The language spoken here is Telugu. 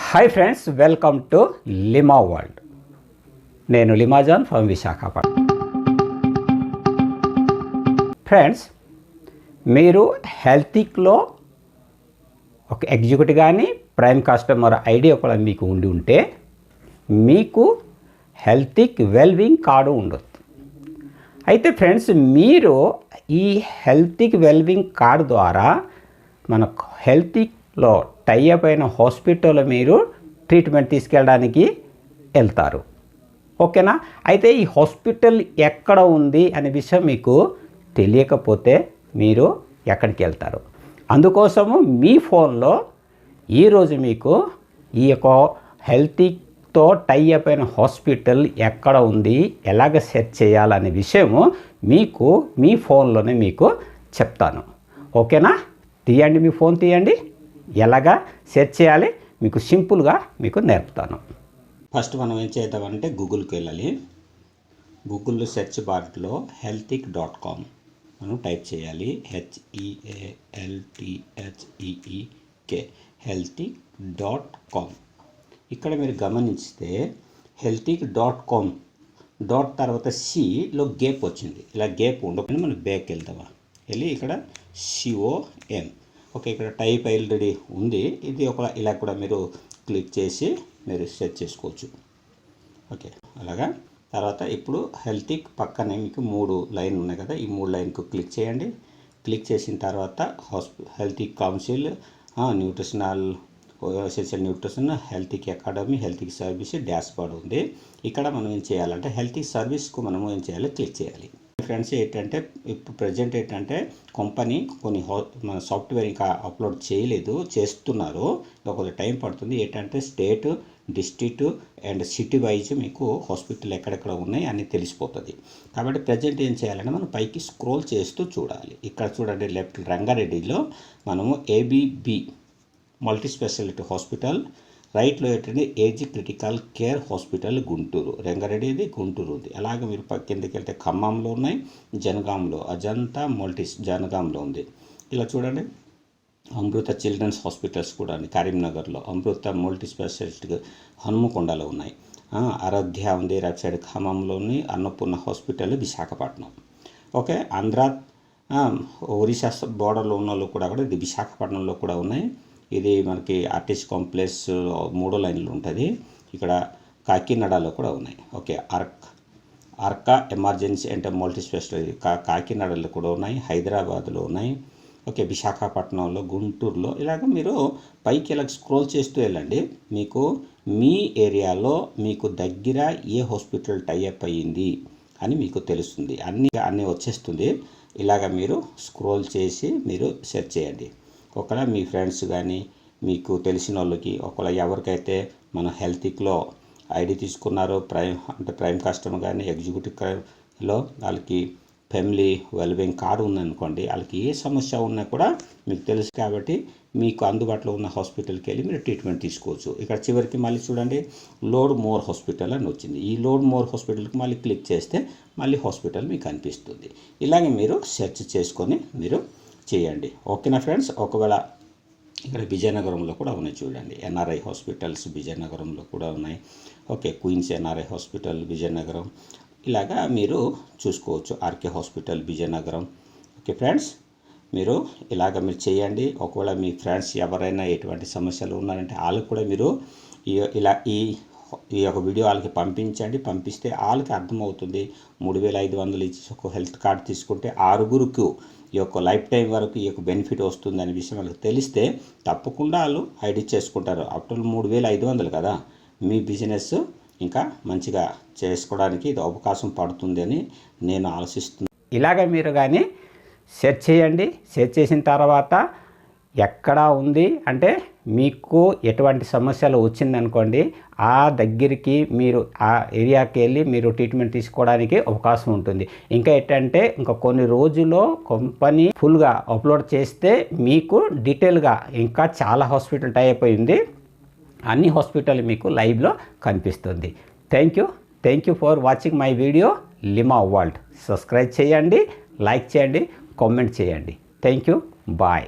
Hi friends, welcome to lima world. నేను లిమాజాన్ ఫ్రమ్ విశాఖపట్నం. ఫ్రెండ్స్, మీరు హెల్తిక్లో ఒక ఎగ్జిక్యూటివ్ కానీ ప్రైమ్ కస్టమర్ ఐడి ఒకవేళ మీకు ఉండి ఉంటే మీకు హెల్తిక్ వెల్బీయింగ్ కార్డు ఉండొచ్చు. అయితే ఫ్రెండ్స్, మీరు ఈ హెల్తిక్ వెల్బీయింగ్ కార్డు ద్వారా మన హెల్తిక్లో టైఅప్ అయిన హాస్పిటల్లో మీరు ట్రీట్మెంట్ తీసుకెళ్ళడానికి వెళ్తారు. ఓకేనా? అయితే ఈ హాస్పిటల్ ఎక్కడ ఉంది అనే విషయం మీకు తెలియకపోతే మీరు ఎక్కడికి వెళ్తారు? అందుకోసము మీ ఫోన్లో ఈరోజు మీకు ఈ యొక్క హెల్తీతో టైఅప్ అయిన హాస్పిటల్ ఎక్కడ ఉంది, ఎలాగ సెర్చ్ చేయాలనే విషయము మీకు మీ ఫోన్లోనే మీకు చెప్తాను. ఓకేనా? తీయండి, మీ ఫోన్ తీయండి. ఎలాగా సెర్చ్ చేయాలి మీకు సింపుల్గా మీకు నేర్పుతాను. ఫస్ట్ మనం ఏం చేద్దామంటే గూగుల్కి వెళ్ళాలి. గూగుల్లో సెర్చ్ బార్లో healthic.com మనం టైప్ చేయాలి. HEALTHEEK healthic.com. ఇక్కడ మీరు గమనిస్తే healthic.com డాట్ తర్వాత సిలో గేప్ వచ్చింది. ఇలా గేప్ ఉండకుండా మనం బ్యాక్ వెళ్తామా, వెళ్ళి ఇక్కడ COM. ఓకే, ఇక్కడ టైప్ ఆల్రెడీ ఉంది. ఇది ఒక ఇలా కూడా మీరు క్లిక్ చేసి మీరు సెర్చ్ చేసుకోవచ్చు. ఓకే, అలాగా. తర్వాత ఇప్పుడు హెల్తిక్ పక్కనే మీకు 3 లైన్లు ఉన్నాయి కదా, ఈ 3 లైన్కు క్లిక్ చేయండి. క్లిక్ చేసిన తర్వాత Healthic council, nutritional, essential nutrition, Healthic academy, Healthic service dashboard ఉంది. ఇక్కడ మనం ఏం చేయాలంటే హెల్తిక్ సర్వీస్కు మనము ఏం చేయాలి, క్లిక్ చేయాలి. ఫ్రెండ్స్, ఏంటంటే ఇప్పుడు ప్రజెంట్ ఏంటంటే కంపెనీ కొన్ని మన సాఫ్ట్వేర్ ఇంకా అప్లోడ్ చేయలేదు, చేస్తున్నారు. కొంచెం టైం పడుతుంది. ఏంటంటే state, district and city wise మీకు హాస్పిటల్ ఎక్కడెక్కడ ఉన్నాయి అని తెలిసిపోతుంది. కాబట్టి ప్రజెంట్ ఏం చేయాలంటే మనం పైకి స్క్రోల్ చేస్తూ చూడాలి. ఇక్కడ చూడండి, లెఫ్ట్ రంగారెడ్డిలో మనము ABB మల్టీ స్పెషాలిటీ హాస్పిటల్, రైట్లో ఏంటంటే AG critical care hospital Guntur, రంగారెడ్డిది గుంటూరు ఉంది. అలాగే మీరు కిందకి వెళ్తే ఖమ్మంలో ఉన్నాయి, జనగాంలో అజంతా మల్టీస్ జనగాంలో ఉంది. ఇలా చూడండి, అమృత చిల్డ్రన్స్ హాస్పిటల్స్ కూడా ఉంది. కరీంనగర్లో అమృత మల్టీ స్పెషాలిటీ హనుమకొండలో ఉన్నాయి. ఆరాధ్య ఉంది రైట్ సైడ్ ఖమ్మంలో ఉంది. అన్నపూర్ణ హాస్పిటల్ విశాఖపట్నం. ఓకే, ఆంధ్ర ఒరిస్సా బోర్డర్లో ఉన్న వాళ్ళు కూడా ఇది విశాఖపట్నంలో కూడా ఉన్నాయి. ఇది మనకి ఆర్టిస్ట్ కాంప్లెక్స్ 3వ లైన్లో ఉంటుంది. ఇక్కడ కాకినాడలో కూడా ఉన్నాయి. ఓకే, ఆర్కా ఎమర్జెన్సీ అంటే మల్టీ స్పెషాలిటీ కాకినాడలో కూడా ఉన్నాయి, హైదరాబాద్లో ఉన్నాయి. ఓకే, విశాఖపట్నంలో, గుంటూరులో. ఇలాగ మీరు పైకి ఇలా స్క్రోల్ చేస్తూ వెళ్ళండి. మీకు మీ ఏరియాలో మీకు దగ్గర ఏ హాస్పిటల్ టైఅప్ అయ్యింది అని మీకు తెలుస్తుంది. అన్నీ వచ్చేస్తుంది. ఇలాగ మీరు స్క్రోల్ చేసి మీరు సెర్చ్ చేయండి. ఒకవేళ మీ ఫ్రెండ్స్ కానీ మీకు తెలిసిన వాళ్ళకి, ఒకవేళ ఎవరికైతే మన హెల్తిక్లో ఐడి తీసుకున్నారో ప్రైమ్ కస్టమర్ కానీ ఎగ్జిక్యూటివ్లో వాళ్ళకి ఫ్యామిలీ వెల్బీయింగ్ కార్డు ఉందనుకోండి, వాళ్ళకి ఏ సమస్య ఉన్నా కూడా మీకు తెలుసు. కాబట్టి మీకు అందుబాటులో ఉన్న హాస్పిటల్కి వెళ్ళి మీరు ట్రీట్మెంట్ తీసుకోవచ్చు. ఇక్కడ చివరికి మళ్ళీ చూడండి, లోడ్ మోర్ హాస్పిటల్ అని వచ్చింది. ఈ లోడ్ మోర్ హాస్పిటల్కి మళ్ళీ క్లిక్ చేస్తే మళ్ళీ హాస్పిటల్ మీకు కనిపిస్తుంది. ఇలాగే మీరు సెర్చ్ చేసుకొని మీరు చేయండి. ఓకేనా ఫ్రెండ్స్? ఒకవేళ ఇక్కడ విజయనగరంలో కూడా ఉన్నాయి చూడండి, NRI హాస్పిటల్స్ విజయనగరంలో కూడా ఉన్నాయి. Okay, queens NRI hospital Vizianagaram. ఇలాగా మీరు చూసుకోవచ్చు. RK hospital Vizianagaram. Okay friends, మీరు ఇలాగ మీరు చేయండి. ఒకవేళ మీ ఫ్రెండ్స్ ఎవరైనా ఎటువంటి సమస్యలు ఉన్నారంటే వాళ్ళకు కూడా మీరు ఈ యొక్క వీడియో వాళ్ళకి పంపించండి. పంపిస్తే వాళ్ళకి అర్థమవుతుంది. 3500 ఇచ్చి ఒక హెల్త్ కార్డు తీసుకుంటే 6గురికి ఈ యొక్క లైఫ్ టైం వరకు ఈ యొక్క బెనిఫిట్ వస్తుంది అనే విషయం వాళ్ళకి తెలిస్తే తప్పకుండా వాళ్ళు ఐడి చేసుకుంటారు. అప్పుడు 3500 కదా, మీ బిజినెస్ ఇంకా మంచిగా చేసుకోవడానికి ఇది అవకాశం పడుతుంది అని నేను ఆలోచిస్తున్నాను. ఇలాగ మీరు కానీ సెర్చ్ చేయండి. సెర్చ్ చేసిన తర్వాత ఎక్కడ ఉంది అంటే మీకు ఎటువంటి సమస్యలు వచ్చిందనుకోండి, ఆ దగ్గరికి మీరు ఆ ఏరియాకి వెళ్ళి మీరు ట్రీట్మెంట్ తీసుకోవడానికి అవకాశం ఉంటుంది. ఇంకా ఏంటంటే ఇంకా కొన్ని రోజుల్లో కంపెనీ ఫుల్గా అప్లోడ్ చేస్తే మీకు డీటెయిల్గా ఇంకా చాలా హాస్పిటల్ టైప్ అయింది, అన్ని హాస్పిటల్ మీకు లైవ్లో కనిపిస్తుంది. Thank you for watching my video Lima world. Subscribe చేయండి, లైక్ చేయండి, కామెంట్ చేయండి. Thank you, bye.